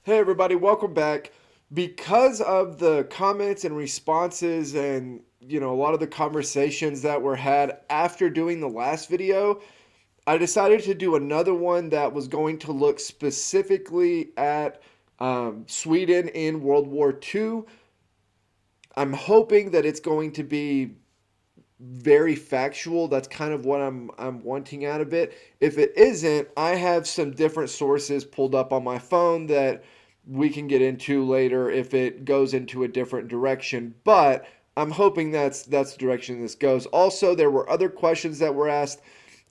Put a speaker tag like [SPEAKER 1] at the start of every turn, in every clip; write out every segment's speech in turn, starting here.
[SPEAKER 1] Hey everybody, welcome back. Because of the comments and responses and a lot of the conversations that were had after doing the last video, I decided to do another one that was going to look specifically at Sweden in World War II. I'm hoping that it's going to be very factual. That's kind of what I'm wanting out of it. If it isn't, I have some different sources pulled up on my phone that we can get into later if it goes into a different direction. But I'm hoping that's the direction this goes. Also, there were other questions that were asked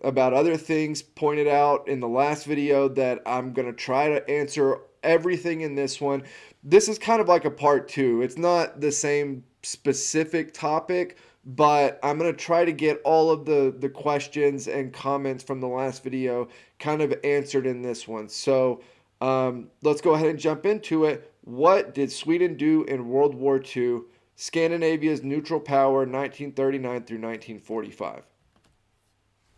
[SPEAKER 1] about other things pointed out in the last video that I'm going to try to answer everything in this one. This is kind of like a part two. It's not the same specific topic, but I'm going to try to get all of the questions and comments from the last video kind of answered in this one. So let's go ahead and jump into it. What did Sweden do in World War II? Scandinavia's neutral power, 1939 through 1945.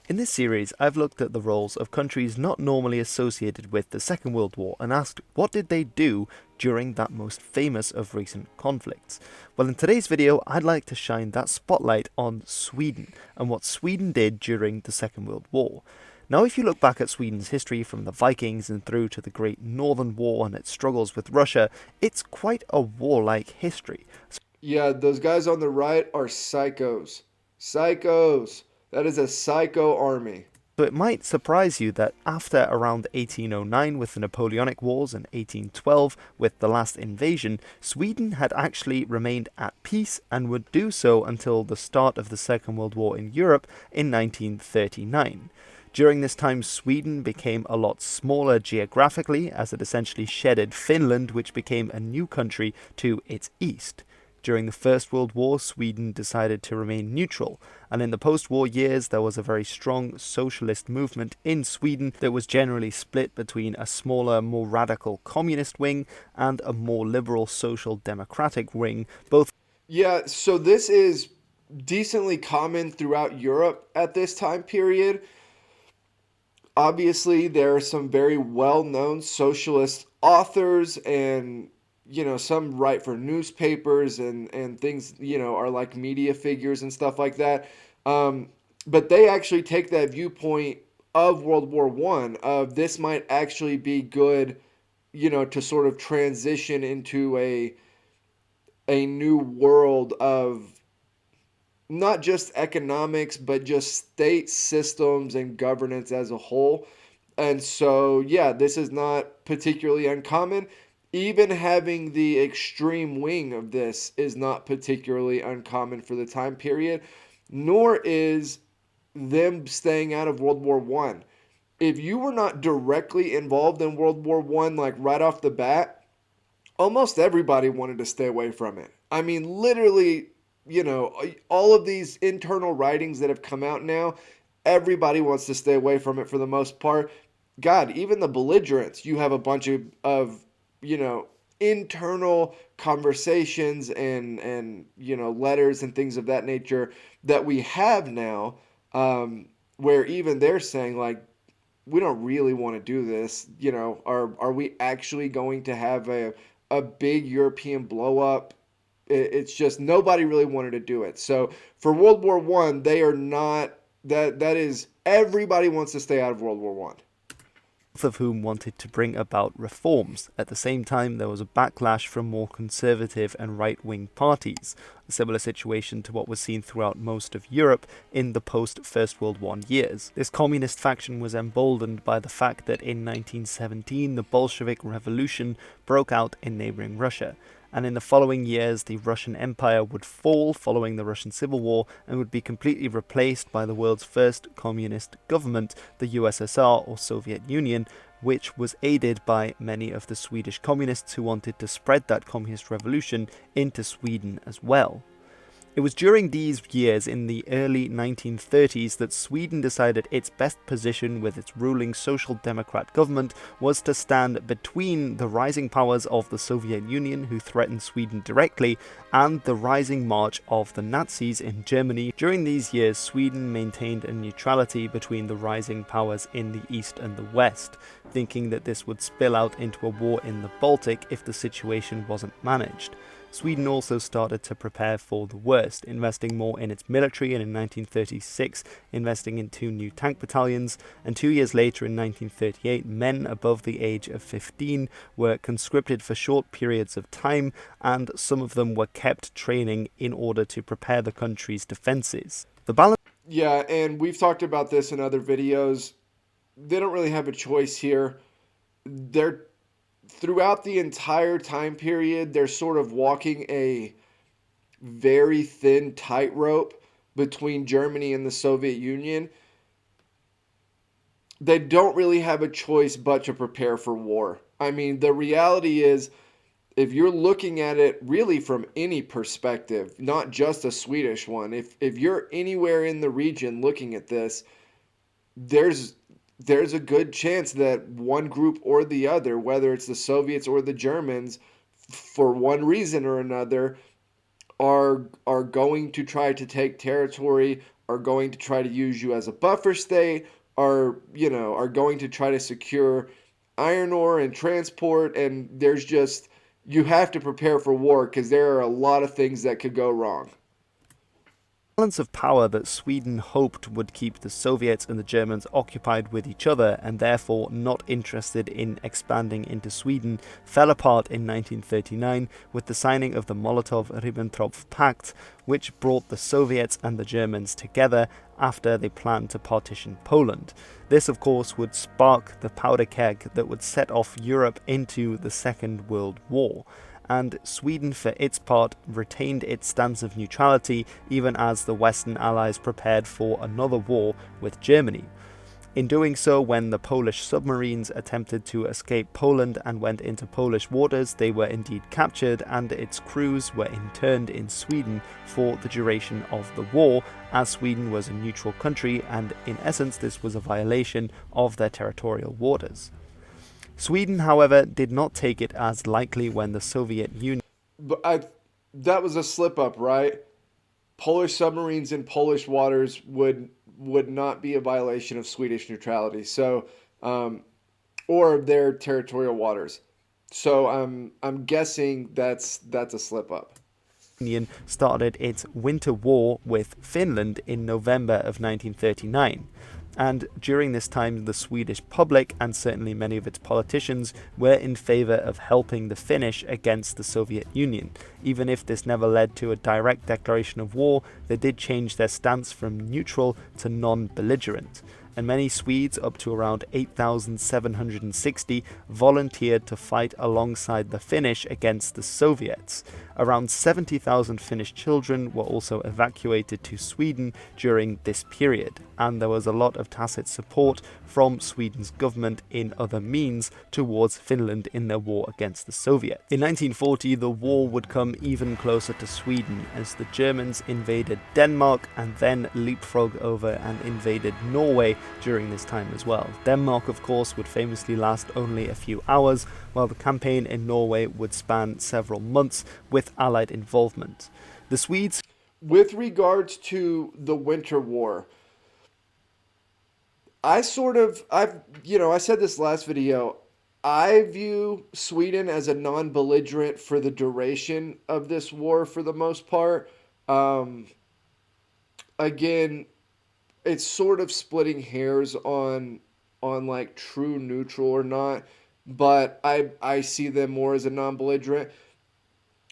[SPEAKER 2] In this series, I've looked at the roles of countries not normally associated with the Second World War and asked what did they do during that most famous of recent conflicts. Well, in today's video, I'd like to shine that spotlight on Sweden and what Sweden did during the Second World War. Now, if you look back at Sweden's history from the Vikings and through to the Great Northern War and its struggles with Russia, it's quite a warlike history.
[SPEAKER 1] Yeah, those guys on the right are psychos. Psychos. That is a psycho army.
[SPEAKER 2] So it might surprise you that after around 1809 with the Napoleonic Wars and 1812 with the last invasion, Sweden had actually remained at peace and would do so until the start of the Second World War in Europe in 1939. During this time, Sweden became a lot smaller geographically as it essentially shedded Finland, which became a new country to its east. During the First World War, Sweden decided to remain neutral, and in the post-war years there was a very strong socialist movement in Sweden that was generally split between a smaller, more radical communist wing and a more liberal social democratic wing, both.
[SPEAKER 1] Yeah, so this is decently common throughout Europe at this time period. Obviously, there are some very well-known socialist authors and some write for newspapers and things, are like media figures and stuff like that. But they actually take that viewpoint of World War One of this might actually be good, to sort of transition into a new world of not just economics, but just state systems and governance as a whole. And so, yeah, this is not particularly uncommon. Even having the extreme wing of this is not particularly uncommon for the time period, nor is them staying out of World War One. If you were not directly involved in World War One, like right off the bat, almost everybody wanted to stay away from it. I mean, literally, all of these internal writings that have come out now, everybody wants to stay away from it for the most part. God, even the belligerents, you have a bunch of internal conversations and letters and things of that nature that we have now, where even they're saying like, we don't really want to do this. Are we actually going to have a big European blow up? It's just nobody really wanted to do it. So for World War One, they are not that is everybody wants to stay out of World War One.
[SPEAKER 2] Of whom wanted to bring about reforms. At the same time, there was a backlash from more conservative and right-wing parties, a similar situation to what was seen throughout most of Europe in the post-First World War years. This communist faction was emboldened by the fact that in 1917 the Bolshevik Revolution broke out in neighbouring Russia, and in the following years the Russian Empire would fall following the Russian Civil War and would be completely replaced by the world's first communist government, the USSR or Soviet Union, which was aided by many of the Swedish communists who wanted to spread that communist revolution into Sweden as well. It was during these years in the early 1930s that Sweden decided its best position with its ruling Social Democrat government was to stand between the rising powers of the Soviet Union, who threatened Sweden directly, and the rising march of the Nazis in Germany. During these years, Sweden maintained a neutrality between the rising powers in the East and the West, thinking that this would spill out into a war in the Baltic if the situation wasn't managed. Sweden also started to prepare for the worst, investing more in its military, and in 1936 investing in 2 new tank battalions, and 2 years later in 1938 men above the age of 15 were conscripted for short periods of time, and some of them were kept training in order to prepare the country's defences. The balance
[SPEAKER 1] Yeah, and we've talked about this in other videos. They don't really have a choice here. They're throughout the entire time period, they're sort of walking a very thin tightrope between Germany and the Soviet Union. They don't really have a choice but to prepare for war. I mean, the reality is, if you're looking at it really from any perspective, not just a Swedish one, if you're anywhere in the region looking at this, there's there's a good chance that one group or the other, whether it's the Soviets or the Germans, for one reason or another, are going to try to take territory, are going to try to use you as a buffer state, are going to try to secure iron ore and transport, and there's just you have to prepare for war because there are a lot of things that could go wrong.
[SPEAKER 2] balance of power that Sweden hoped would keep the Soviets and the Germans occupied with each other and therefore not interested in expanding into Sweden fell apart in 1939 with the signing of the Molotov-Ribbentrop Pact, which brought the Soviets and the Germans together after they planned to partition Poland. This, of course, would spark the powder keg that would set off Europe into the Second World War, and Sweden, for its part, retained its stance of neutrality even as the Western Allies prepared for another war with Germany. In doing so, when the Polish submarines attempted to escape Poland and went into Polish waters, they were indeed captured, and its crews were interned in Sweden for the duration of the war, as Sweden was a neutral country, and in essence this was a violation of their territorial waters. Sweden, however, did not take it as likely when the Soviet Union
[SPEAKER 1] But that was a slip up, right? Polish submarines in Polish waters would not be a violation of Swedish neutrality. So, or their territorial waters. So I'm guessing that's a slip up.
[SPEAKER 2] started its winter war with Finland in November of 1939. And during this time, the Swedish public, and certainly many of its politicians, were in favour of helping the Finnish against the Soviet Union. Even if this never led to a direct declaration of war, they did change their stance from neutral to non-belligerent. And many Swedes, up to around 8,760, volunteered to fight alongside the Finnish against the Soviets. Around 70,000 Finnish children were also evacuated to Sweden during this period, and there was a lot of tacit support from Sweden's government in other means towards Finland in their war against the Soviets. In 1940, the war would come even closer to Sweden as the Germans invaded Denmark and then leapfrogged over and invaded Norway during this time as well. Denmark, of course, would famously last only a few hours, while the campaign in Norway would span several months with Allied involvement. The Swedes,
[SPEAKER 1] With regards to the Winter War, I said this last video. I view Sweden as a non-belligerent for the duration of this war for the most part. Um, Again, it's sort of splitting hairs on like true neutral or not, but I see them more as a non-belligerent.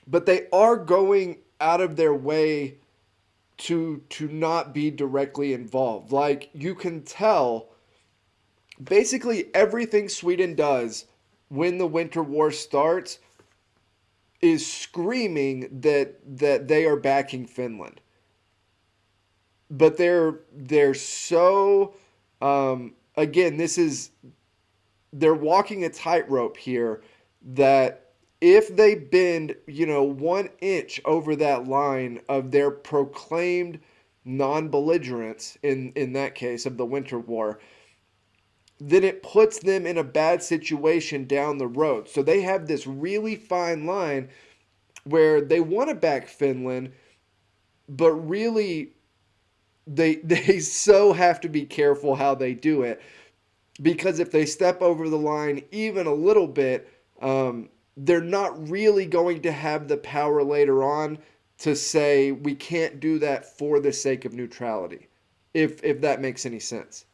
[SPEAKER 1] But they are going out of their way to not be directly involved. Like you can tell basically everything Sweden does when the Winter War starts is screaming that they are backing Finland. But they're so again, this is they're walking a tightrope here that if they bend, 1 inch over that line of their proclaimed non-belligerence in that case of the Winter War, then it puts them in a bad situation down the road. So they have this really fine line where they want to back Finland, but really they so have to be careful how they do it, because if they step over the line even a little bit, they're not really going to have the power later on to say we can't do that for the sake of neutrality, if that makes any sense.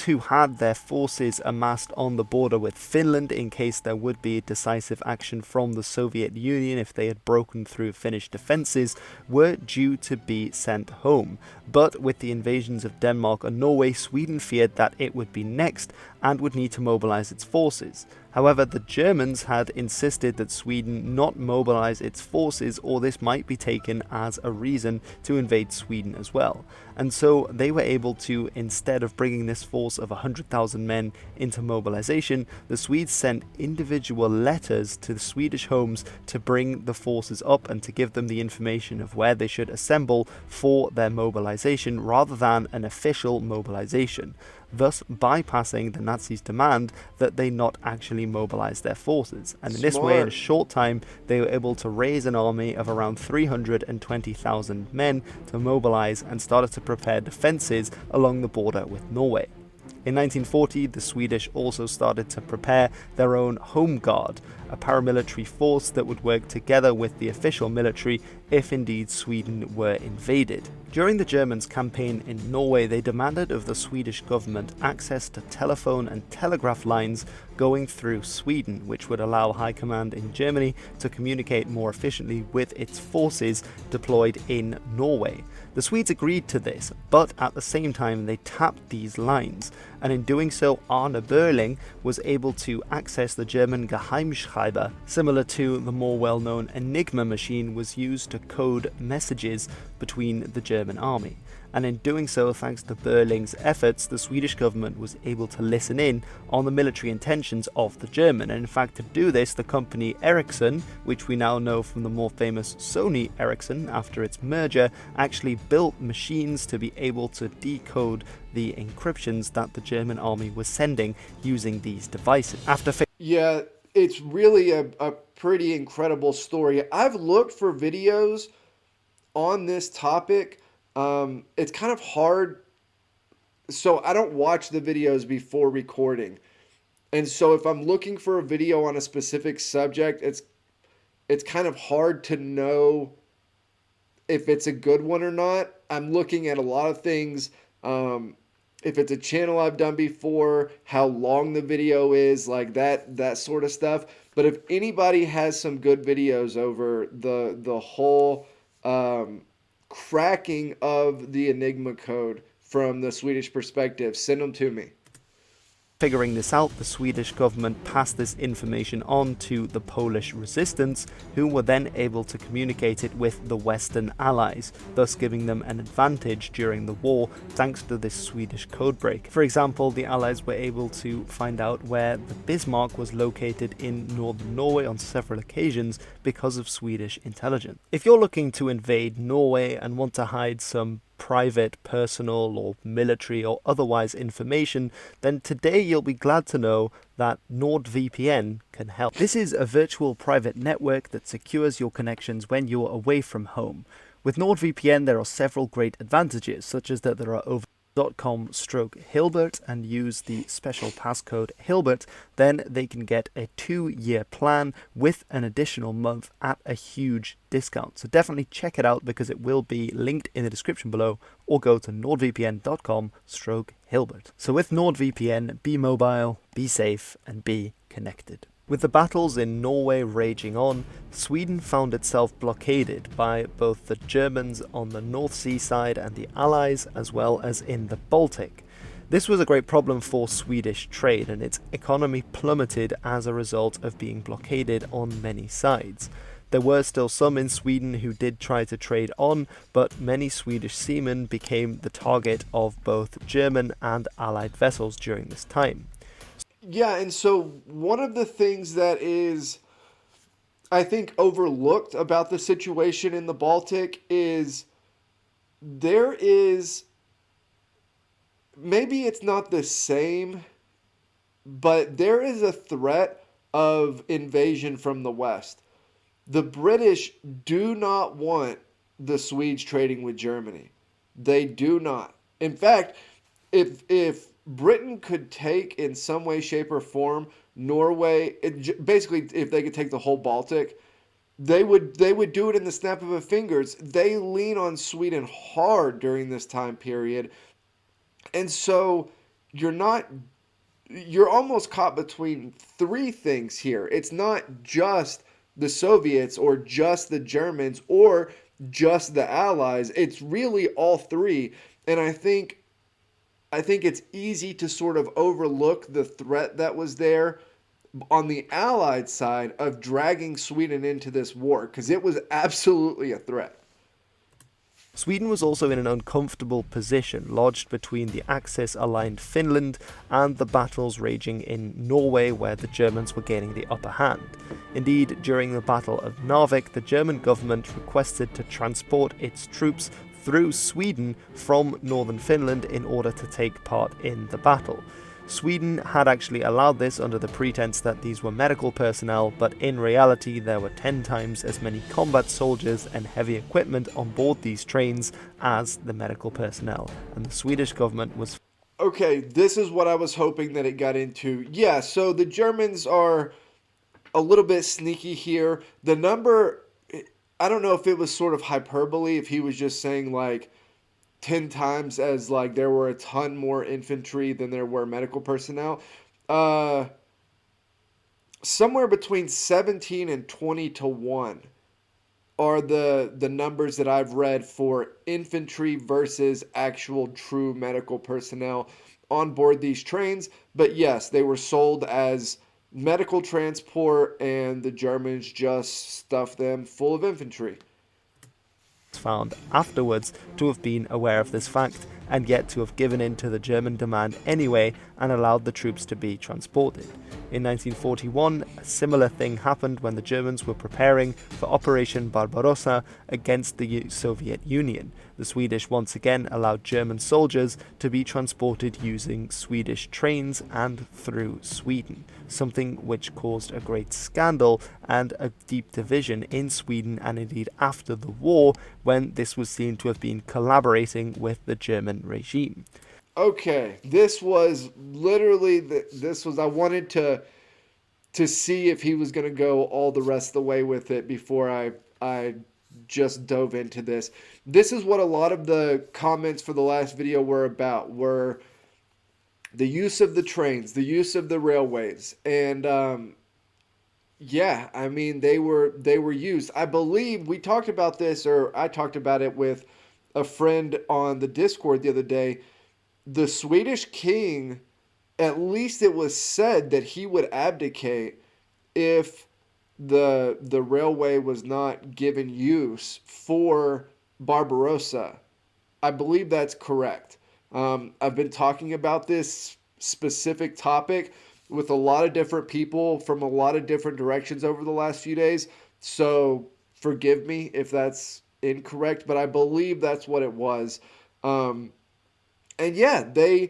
[SPEAKER 2] Who had their forces amassed on the border with Finland in case there would be decisive action from the Soviet Union if they had broken through Finnish defences, were due to be sent home. But with the invasions of Denmark and Norway, Sweden feared that it would be next and would need to mobilise its forces. However, the Germans had insisted that Sweden not mobilise its forces, or this might be taken as a reason to invade Sweden as well. And so they were able to, instead of bringing this force of 100,000 men into mobilization, the Swedes sent individual letters to the Swedish homes to bring the forces up and to give them the information of where they should assemble for their mobilization rather than an official mobilization, thus bypassing the Nazis' demand that they not actually mobilize their forces. And in this way, in a short time, they were able to raise an army of around 320,000 men to mobilize and started to prepare defenses along the border with Norway. In 1940, the Swedish also started to prepare their own Home Guard, a paramilitary force that would work together with the official military if indeed Sweden were invaded. During the Germans' campaign in Norway, they demanded of the Swedish government access to telephone and telegraph lines going through Sweden, which would allow High Command in Germany to communicate more efficiently with its forces deployed in Norway. The Swedes agreed to this, but at the same time they tapped these lines, and in doing so Arne Berling was able to access the German Geheimschreiber, similar to the more well-known Enigma machine was used to code messages between the German army. And in doing so, thanks to Berling's efforts, the Swedish government was able to listen in on the military intentions of the German. And in fact, to do this, the company Ericsson, which we now know from the more famous Sony Ericsson after its merger, actually built machines to be able to decode the encryptions that the German army was sending using these devices.
[SPEAKER 1] Yeah, it's really a pretty incredible story. I've looked for videos on this topic. It's kind of hard. So I don't watch the videos before recording. And so if I'm looking for a video on a specific subject, it's kind of hard to know if it's a good one or not. I'm looking at a lot of things. If it's a channel I've done before, how long the video is, like that sort of stuff. But if anybody has some good videos over the whole cracking of the Enigma code from the Swedish perspective, send them to me.
[SPEAKER 2] Figuring this out, the Swedish government passed this information on to the Polish resistance, who were then able to communicate it with the Western Allies, thus giving them an advantage during the war thanks to this Swedish codebreak. For example, the Allies were able to find out where the Bismarck was located in northern Norway on several occasions because of Swedish intelligence. If you're looking to invade Norway and want to hide some private, personal, or military or otherwise information, then today you'll be glad to know that NordVPN can help. This is a virtual private network that secures your connections when you're away from home. With NordVPN, there are several great advantages, such as that there are over .com/Hilbert and use the special passcode Hilbert, then they can get a 2-year plan with an additional month at a huge discount. So definitely check it out because it will be linked in the description below, or go to nordvpn.com/Hilbert. So with NordVPN, be mobile, be safe, and be connected. With the battles in Norway raging on, Sweden found itself blockaded by both the Germans on the North Sea side and the Allies, as well as in the Baltic. This was a great problem for Swedish trade, and its economy plummeted as a result of being blockaded on many sides. There were still some in Sweden who did try to trade on, but many Swedish seamen became the target of both German and Allied vessels during this time.
[SPEAKER 1] Yeah, and so one of the things that is I think overlooked about the situation in the Baltic is there is, maybe it's not the same, but there is a threat of invasion from the West. The British do not want the Swedes trading with Germany. They do not. In fact, if Britain could take in some way, shape, or form Norway, basically if they could take the whole Baltic, they would do it in the snap of a fingers. They lean on Sweden hard during this time period, and so you're not you're almost caught between three things here. It's not just the Soviets or just the Germans or just the Allies. It's really all three. And I think it's easy to sort of overlook the threat that was there on the Allied side of dragging Sweden into this war because it was absolutely a threat.
[SPEAKER 2] Sweden was also in an uncomfortable position, lodged between the Axis-aligned Finland and the battles raging in Norway, where the Germans were gaining the upper hand. Indeed, during the Battle of Narvik, the German government requested to transport its troops through Sweden from northern Finland in order to take part in the battle. Sweden had actually allowed this under the pretense that these were medical personnel, but in reality there were 10 times as many combat soldiers and heavy equipment on board these trains as the medical personnel, and the Swedish government was...
[SPEAKER 1] Okay, this is what I was hoping that it got into. Yeah, so the Germans are a little bit sneaky here. The number, I don't know if it was sort of hyperbole, if he was just saying like 10 times as like there were a ton more infantry than there were medical personnel. Uh, Somewhere between 17 and 20 to 1 are the numbers that I've read for infantry versus actual true medical personnel on board these trains. But yes, they were sold as medical transport, and the Germans just stuffed them full of infantry.
[SPEAKER 2] found afterwards to have been aware of this fact and yet to have given in to the German demand anyway and allowed the troops to be transported. In 1941, a similar thing happened when the Germans were preparing for Operation Barbarossa against the Soviet Union. The Swedish once again allowed German soldiers to be transported using Swedish trains and through Sweden, something which caused a great scandal and a deep division in Sweden and indeed after the war, when this was seen to have been collaborating with the German regime.
[SPEAKER 1] Okay, this was literally this was I wanted to see if he was going to go all the rest of the way with it before I just dove into this. This is what a lot of the comments for the last video were about, were the use of the trains, the use of the railways, and yeah, I mean they were used. I believe we talked about this, or I talked about it with a friend on the Discord the other day. The Swedish king, at least it was said that he would abdicate if the railway was not given use for Barbarossa. I believe that's correct. I've been talking about this specific topic with a lot of different people from a lot of different directions over the last few days. So forgive me if that's incorrect, but I believe that's what it was. And yeah, they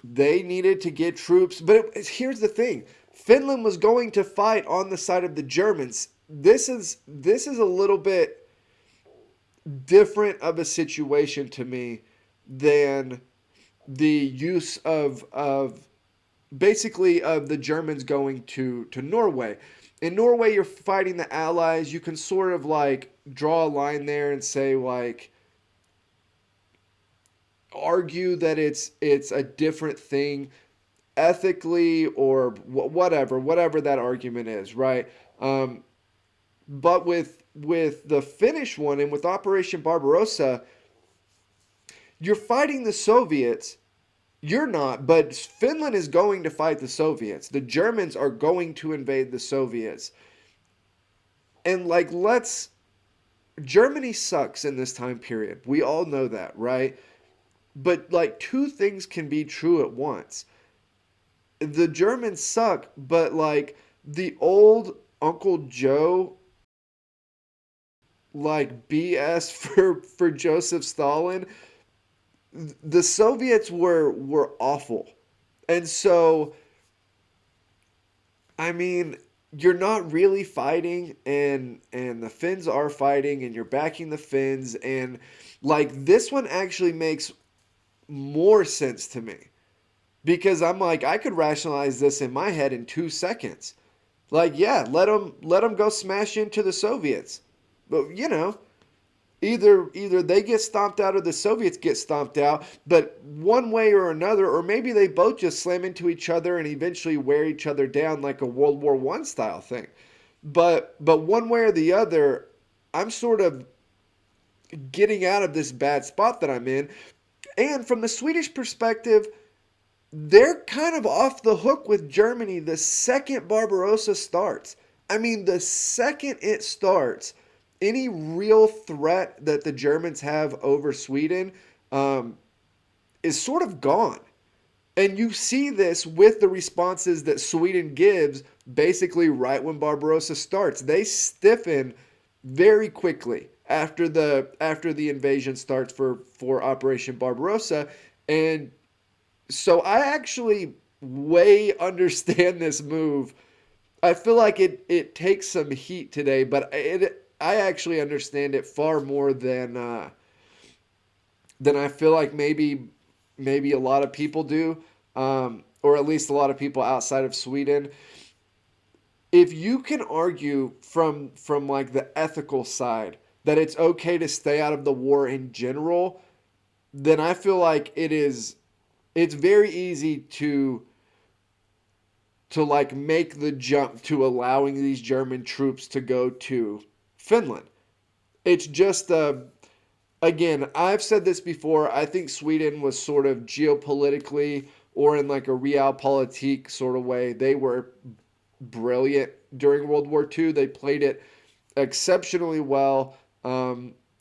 [SPEAKER 1] needed to get troops, but here's the thing: Finland was going to fight on the side of the Germans. This is a little bit different of a situation to me than the use of basically of the Germans going to Norway. In Norway, you're fighting the Allies. You can sort of like draw a line there and say like argue that it's a different thing ethically or whatever that argument is, right? But with the Finnish one and with Operation Barbarossa, you're fighting the Soviets. You're not, but Finland is going to fight the Soviets. The Germans are going to invade the Soviets. And like Germany sucks in this time period. We all know that, right? But like two things can be true at once. The Germans suck, but like the old Uncle Joe like BS for Joseph Stalin, the Soviets were awful. And so, I mean, you're not really fighting, and the Finns are fighting, and you're backing the Finns, and like this one actually makes more sense to me because I'm like I could rationalize this in my head in 2 seconds. Like, yeah, let them go smash into the Soviets. But either they get stomped out or the Soviets get stomped out, but one way or another, or maybe they both just slam into each other and eventually wear each other down like a World War One style thing. But one way or the other, I'm sort of getting out of this bad spot that I'm in. And from the Swedish perspective, they're kind of off the hook with Germany the second Barbarossa starts. I mean, the second it starts, any real threat that the Germans have over Sweden um, is sort of gone. And you see this with the responses that Sweden gives basically right when Barbarossa starts. They stiffen very quickly after the invasion starts for Operation Barbarossa. And so I actually way understand this move. I feel like it takes some heat today, but I actually understand it far more than I feel like maybe a lot of people do, or at least a lot of people outside of Sweden. If you can argue from like the ethical side that it's okay to stay out of the war in general, then I feel like it's very easy to like make the jump to allowing these German troops to go to Finland. It's just again, I've said this before. I think Sweden was sort of geopolitically or in like a realpolitik sort of way. They were brilliant during World War II. They played it exceptionally well.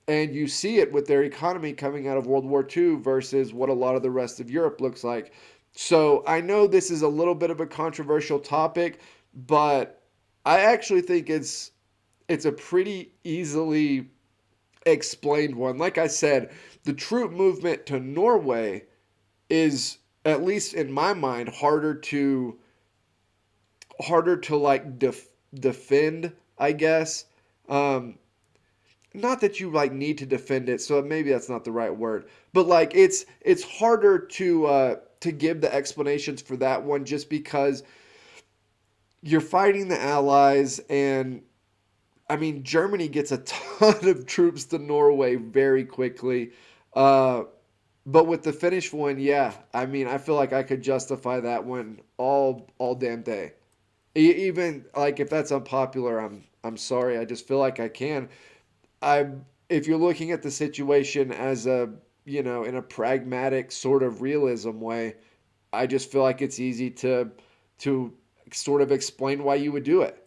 [SPEAKER 1] And you see it with their economy coming out of World War II versus what a lot of the rest of Europe looks like. So I know this is a little bit of a controversial topic, but I actually think it's a pretty easily explained one. Like I said, the troop movement to Norway is, at least in my mind, harder to like defend, I guess. Um, Not that you like need to defend it, so maybe that's not the right word. But like it's harder to give the explanations for that one just because you're fighting the Allies, and I mean Germany gets a ton of troops to Norway very quickly. Uh, but with the Finnish one, yeah, I mean I feel like I could justify that one all damn day. Even like if that's unpopular, I'm sorry. I just feel like I can. I If you're looking at the situation as a in a pragmatic sort of realism way, I just feel like it's easy to sort of explain why you would do it.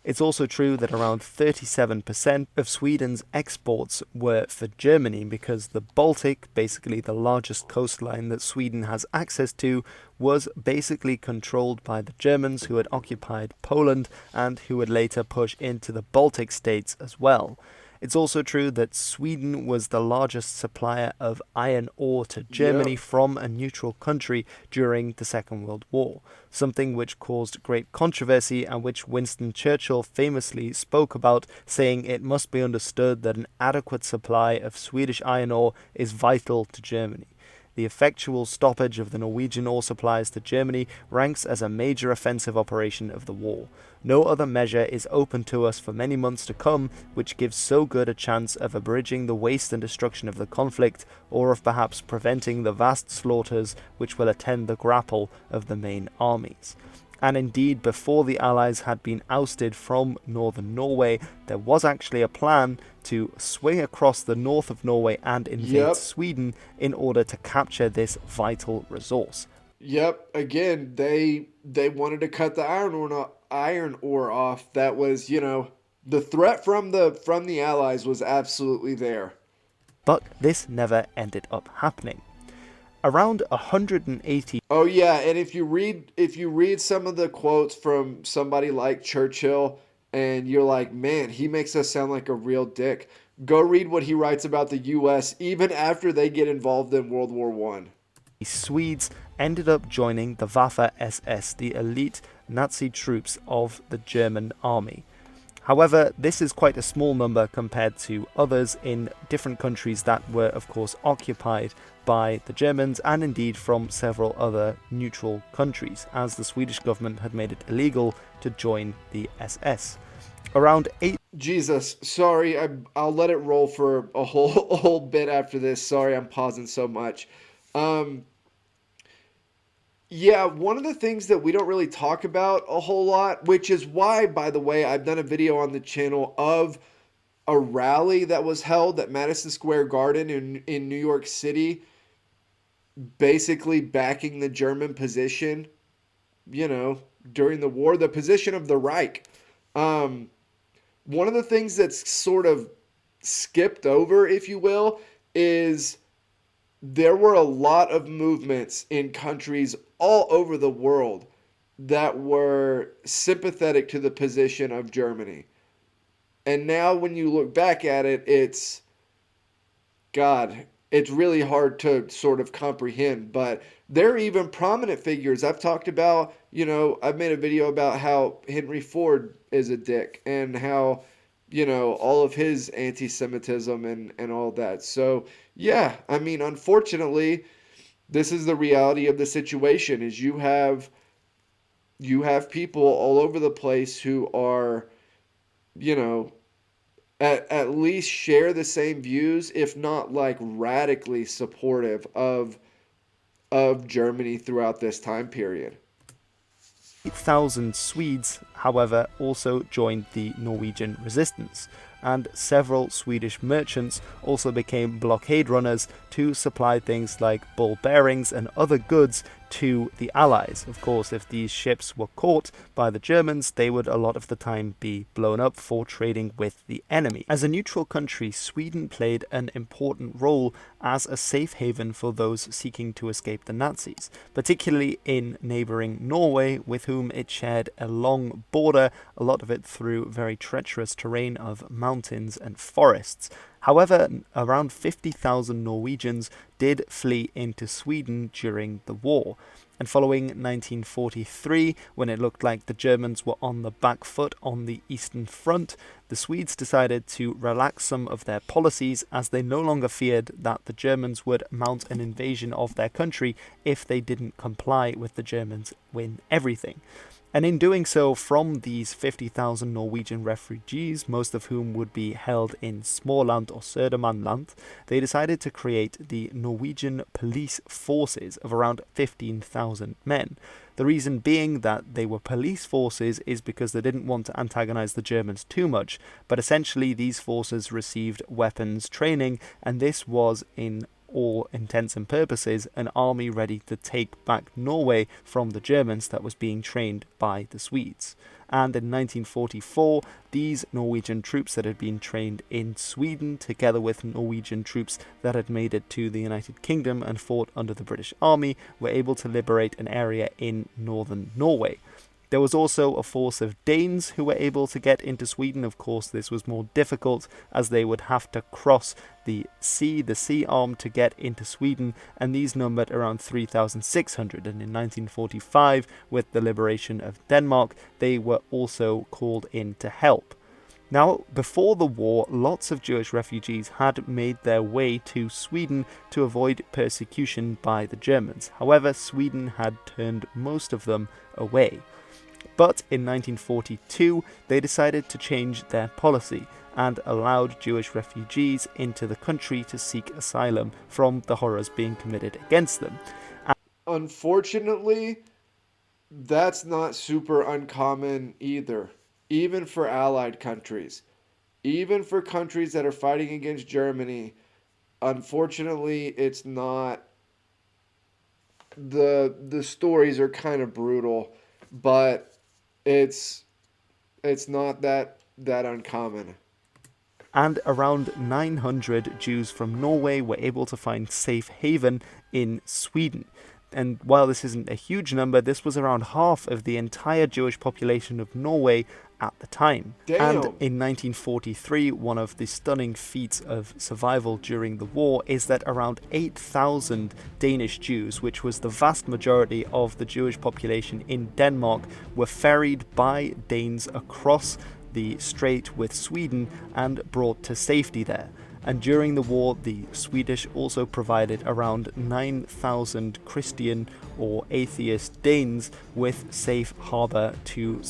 [SPEAKER 2] It's also true that around 37% of Sweden's exports were for Germany because the Baltic, basically the largest coastline that Sweden has access to, was basically controlled by the Germans who had occupied Poland and who would later push into the Baltic states as well. It's also true that Sweden was the largest supplier of iron ore to Germany
[SPEAKER 1] Yep.
[SPEAKER 2] from a neutral country during the Second World War, something which caused great controversy and which Winston Churchill famously spoke about, saying it must be understood that an adequate supply of Swedish iron ore is vital to Germany. The effectual stoppage of the Norwegian ore supplies to Germany ranks as a major offensive operation of the war. No other measure is open to us for many months to come which gives so good a chance of abridging the waste and destruction of the conflict, or of perhaps preventing the vast slaughters which will attend the grapple of the main armies. And indeed, before the Allies had been ousted from northern Norway, there was actually a plan to swing across the north of Norway and invade
[SPEAKER 1] Yep.
[SPEAKER 2] Sweden in order to capture this vital resource.
[SPEAKER 1] Yep. Again, they wanted to cut the iron ore off. That was, the threat from the Allies was absolutely there.
[SPEAKER 2] But this never ended up happening. Around 180.
[SPEAKER 1] Oh yeah, and if you read some of the quotes from somebody like Churchill and you're like, "Man, he makes us sound like a real dick." Go read what he writes about the US even after they get involved in World War 1.
[SPEAKER 2] Swedes ended up joining the Waffe SS, the elite Nazi troops of the German army. However, this is quite a small number compared to others in different countries that were, of course, occupied by the Germans and indeed from several other neutral countries, as the Swedish government had made it illegal to join the SS. Around 8.
[SPEAKER 1] Jesus, sorry, I'll let it roll for a whole a whole bit after this. Sorry, I'm pausing so much. Um, Yeah, one of the things that we don't really talk about a whole lot, which is why, by the way, I've done a video on the channel of a rally that was held at Madison Square Garden in New York City, basically backing the German position, you know, during the war, the position of the Reich. Um, One of the things that's sort of skipped over, if you will, is there were a lot of movements in countries all over the world that were sympathetic to the position of Germany. And now when you look back at it, God, it's really hard to sort of comprehend. But there are even prominent figures. I've talked about, I've made a video about how Henry Ford is a dick and how, all of his anti Semitism and all that. So, yeah, I mean, unfortunately, this is the reality of the situation is you have people all over the place who are, you know, at least share the same views, if not like radically supportive of Germany throughout this time period.
[SPEAKER 2] 8,000 Swedes, however, also joined the Norwegian resistance, and several Swedish merchants also became blockade runners to supply things like ball bearings and other goods to the Allies. Of course, if these ships were caught by the Germans, they would a lot of the time be blown up for trading with the enemy. As a neutral country, Sweden played an important role as a safe haven for those seeking to escape the Nazis, particularly in neighbouring Norway, with whom it shared a long border, a lot of it through very treacherous terrain of mountains and forests. However, around 50,000 Norwegians did flee into Sweden during the war. And following 1943, when it looked like the Germans were on the back foot on the Eastern Front, the Swedes decided to relax some of their policies as they no longer feared that the Germans would mount an invasion of their country if they didn't comply with the Germans in everything. And in doing so, from these 50,000 Norwegian refugees, most of whom would be held in Småland or Södermanland, they decided to create the Norwegian police forces of around 15,000 men. The reason being that they were police forces is because they didn't want to antagonize the Germans too much, but essentially these forces received weapons training, and this was in all intents and purposes an army ready to take back Norway from the Germans that was being trained by the Swedes. And in 1944, these Norwegian troops that had been trained in Sweden, together with Norwegian troops that had made it to the United Kingdom and fought under the British Army, were able to liberate an area in northern Norway. There was also a force of Danes who were able to get into Sweden. Of course, this was more difficult as they would have to cross the sea arm to get into Sweden, and these numbered around 3,600. And in 1945, with the liberation of Denmark, they were also called in to help. Now, before the war, lots of Jewish refugees had made their way to Sweden to avoid persecution by the Germans. However, Sweden had turned most of them away. But in 1942, they decided to change their policy and allowed Jewish refugees into the country to seek asylum from the horrors being committed against them.
[SPEAKER 1] Unfortunately, that's not super uncommon either, even for allied countries. Even for countries that are fighting against Germany, unfortunately, it's not the stories are kind of brutal, but it's it's not that uncommon.
[SPEAKER 2] and around 900 Jews from Norway were able to find safe haven in Sweden. And while this isn't a huge number, this was around half of the entire Jewish population of Norway at the time. And
[SPEAKER 1] Damn.
[SPEAKER 2] in 1943, one of the stunning feats of survival during the war is that around 8,000 Danish Jews, which was the vast majority of the Jewish population in Denmark, were ferried by Danes across the strait with Sweden and brought to safety there. And during the war, the Swedish also provided around 9,000 Christian or atheist Danes with safe harbour to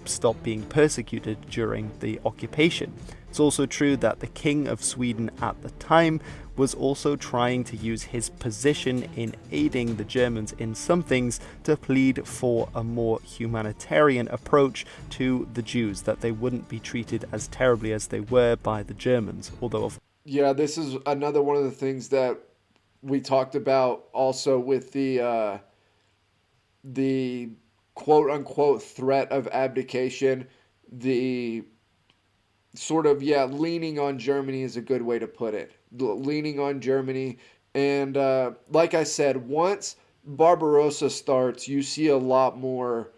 [SPEAKER 2] stop being persecuted during the occupation. It's also true that the King of Sweden at the time was also trying to use his position in aiding the Germans in some things to plead for a more humanitarian approach to the Jews, that they wouldn't be treated as terribly as they were by the Germans, although of
[SPEAKER 1] Yeah, this is another one of the things that we talked about also with the quote unquote threat of abdication, the sort of, yeah, leaning on Germany is a good way to put it. Leaning on Germany. And like I said, once Barbarossa starts, you see a lot more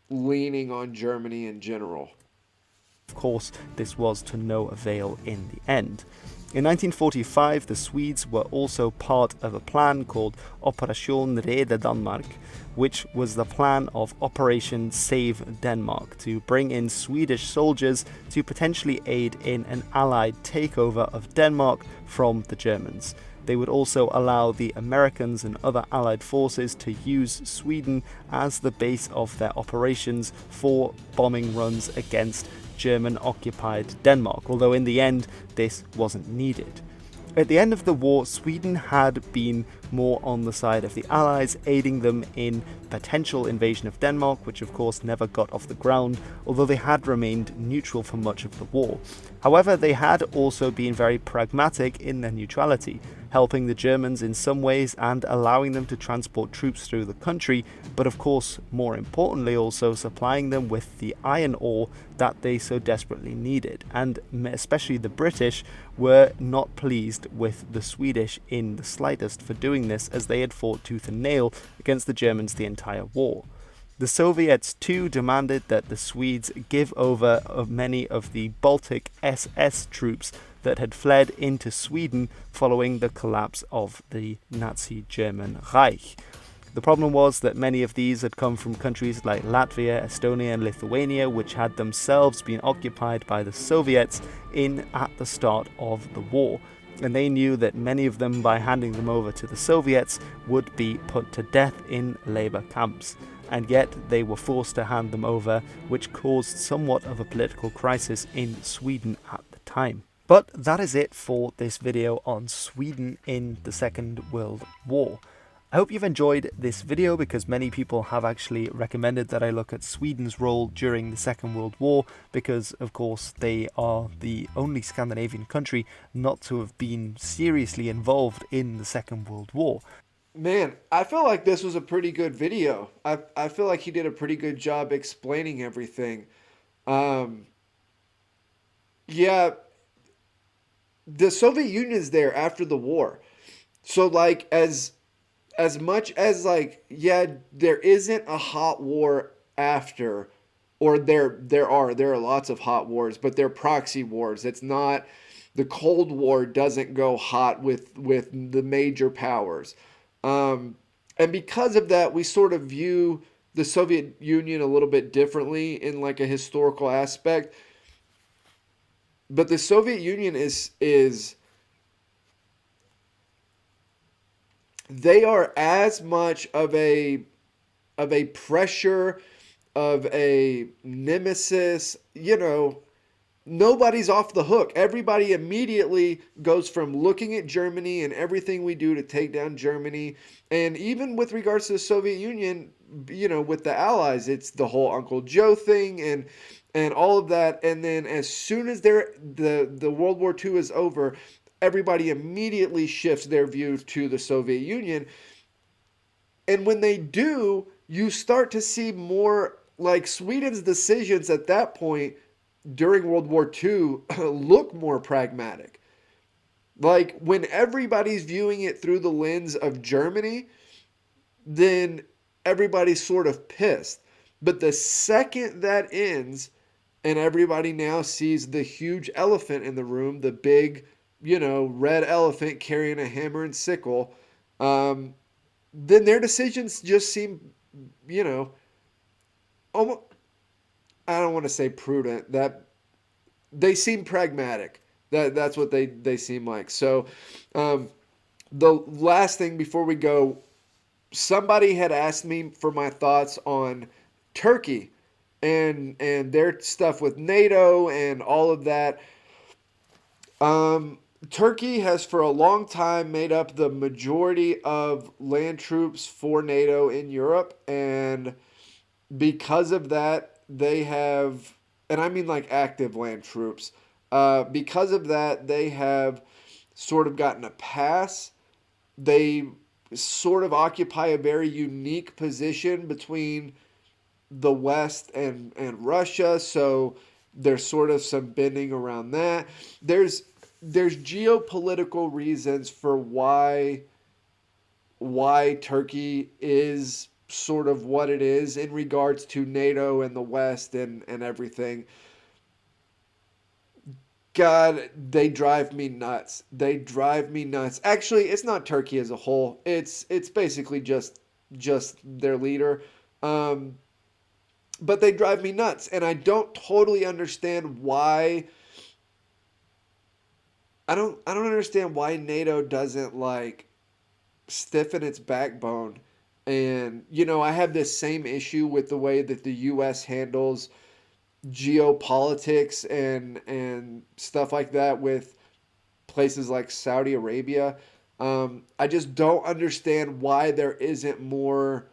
[SPEAKER 1] leaning on Germany in general.
[SPEAKER 2] course, this was to no avail in the end. In 1945, the Swedes were also part of a plan called Operation Rede Danmark, which was the plan of Operation Save Denmark, to bring in Swedish soldiers to potentially aid in an allied takeover of Denmark from the Germans. They would also allow the Americans and other allied forces to use Sweden as the base of their operations for bombing runs against German-occupied Denmark, although in the end this wasn't needed. At the end of the war, Sweden had been more on the side of the Allies, aiding them in potential invasion of Denmark, which of course never got off the ground, although they had remained neutral for much of the war. However, they had also been very pragmatic in their neutrality, helping the Germans in some ways and allowing them to transport troops through the country, but of course, more importantly, also supplying them with the iron ore that they so desperately needed. And especially the British were not pleased with the Swedish in the slightest for doing this, as they had fought tooth and nail against the Germans the entire war. The Soviets too demanded that the Swedes give over many of the Baltic SS troops that had fled into Sweden following the collapse of the Nazi German Reich. The problem was that many of these had come from countries like Latvia, Estonia and Lithuania, which had themselves been occupied by the Soviets at the start of the war. And they knew that many of them, by handing them over to the Soviets, would be put to death in labor camps. And yet they were forced to hand them over, which caused somewhat of a political crisis in Sweden at the time. But that is it for this video on Sweden in the Second World War. I hope you've enjoyed this video, because many people have actually recommended that I look at Sweden's role during the Second World War, because of course they are the only Scandinavian country not to have been seriously involved in the Second World War.
[SPEAKER 1] Man, I feel like this was a pretty good video. I feel like he did a pretty good job explaining everything. Um, yeah, the Soviet Union's there after the war. So like as much as like, yeah, there isn't a hot war after, or there are lots of hot wars, but they're proxy wars. It's not, the Cold War doesn't go hot with the major powers. And because of that, we sort of view the Soviet Union a little bit differently in like a historical aspect. But the Soviet Union is they are as much of a pressure, of a nemesis, nobody's off the hook. Everybody immediately goes from looking at Germany and everything we do to take down Germany. And even with regards to the Soviet Union, with the Allies, it's the whole Uncle Joe thing and all of that. And then as soon as the World War II is over, everybody immediately shifts their view to the Soviet Union. And when they do, you start to see more like Sweden's decisions at that point during World War II look more pragmatic. Like when everybody's viewing it through the lens of Germany, then everybody's sort of pissed. But the second that ends, and everybody now sees the huge elephant in the room, the big, red elephant carrying a hammer and sickle, um, then their decisions just seem, you know, almost, I don't want to say prudent. That they seem pragmatic. That's what they seem like. So, um, the last thing before we go, somebody had asked me for my thoughts on Turkey and their stuff with NATO and all of that. Turkey has for a long time made up the majority of land troops for NATO in Europe, and because of that, they have, and I mean like active land troops. Because of that, they have sort of gotten a pass. They sort of occupy a very unique position between the West and Russia. So there's sort of some bending around that. There's there's geopolitical reasons for why Turkey is sort of what it is in regards to NATO and the West and everything. God, they drive me nuts. They drive me nuts. Actually, it's not Turkey as a whole. It's basically just their leader. Um, but they drive me nuts, and I don't totally understand why. I don't understand why NATO doesn't like stiffen its backbone. And I have this same issue with the way that the U.S. handles geopolitics and stuff like that with places like Saudi Arabia. I just don't understand why there isn't more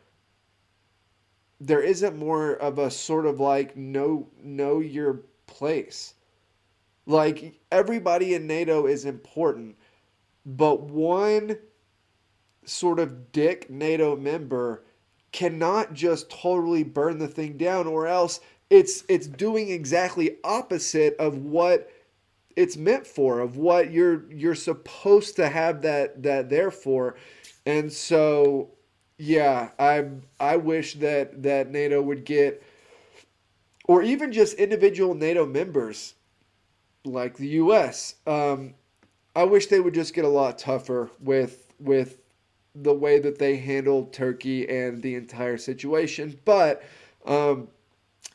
[SPEAKER 1] of a sort of like know your place. Like everybody in NATO is important, but one sort of dick NATO member cannot just totally burn the thing down, or else it's doing exactly opposite of what it's meant for, of what you're supposed to have that there for. And so yeah, I wish that NATO would get, or even just individual NATO members like the US. I wish they would just get a lot tougher with the way that they handled Turkey and the entire situation. But um,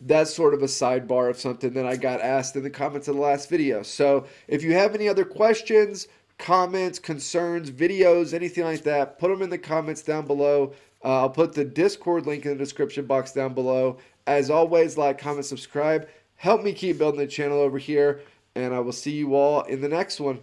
[SPEAKER 1] that's sort of a sidebar of something that I got asked in the comments of the last video. So if you have any other questions, comments, concerns, videos, anything like that, put them in the comments down below. I'll put the Discord link in the description box down below. As always, like, comment, subscribe. Help me keep building the channel over here. And I will see you all in the next one.